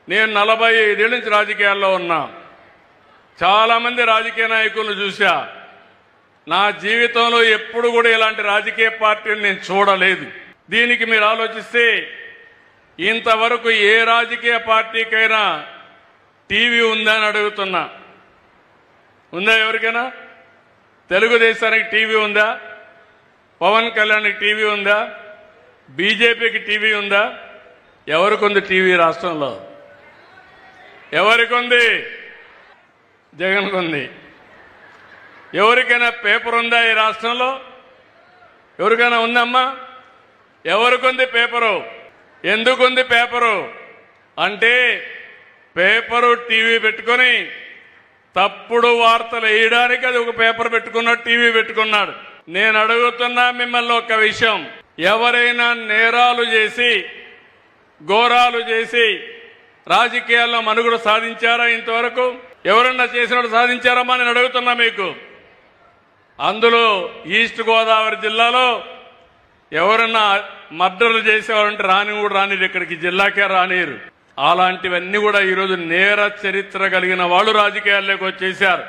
నేను 45 ఏళ్ల నుంచి రాజకీయాల్లో ఉన్నా. చాలా మంది రాజకీయ నాయకులను చూశా. నా జీవితంలో ఎప్పుడు కూడా ఇలాంటి రాజకీయ పార్టీని నేను చూడలేదు. దీనికి మీరు ఆలోచిస్తే ఇంతవరకు ఏ రాజకీయ పార్టీకైనా టీవీ ఉందా అని అడుగుతున్నా. ఉందా ఎవరికైనా? తెలుగుదేశానికి టీవీ ఉందా? పవన్ కళ్యాణ్కి టీవీ ఉందా? బీజేపీకి టీవీ ఉందా? ఎవరికుంది టీవీ రాష్ట్రంలో? ఎవరికుంది? జగన్కు ఉంది. ఎవరికైనా పేపర్ ఉందా ఈ రాష్ట్రంలో? ఎవరికైనా ఉందమ్మా? ఎవరికుంది పేపరు? ఎందుకుంది పేపరు అంటే పేపరు టీవీ పెట్టుకొని తప్పుడు వార్తలు వేయడానికి అది ఒక పేపర్ పెట్టుకున్నాడు, టీవీ పెట్టుకున్నాడు. నేను అడుగుతున్నా మిమ్మల్ని ఒక విషయం, ఎవరైనా నేరాలు చేసి ఘోరాలు చేసి రాజకీయాల్లో మనుగడ సాధించారా? ఇంతవరకు ఎవరన్నా చేసినట్టు సాధించారమ్మా? నేను అడుగుతున్నా మీకు. అందులో ఈస్ట్ గోదావరి జిల్లాలో ఎవరన్నా మర్డర్లు చేసేవారంటే రాని కూడా రానిరు, ఇక్కడికి జిల్లాకే రానిరు. అలాంటివన్నీ కూడా ఈరోజు నేర చరిత్ర కలిగిన వాళ్ళు రాజకీయాల్లోకి వచ్చేశారు.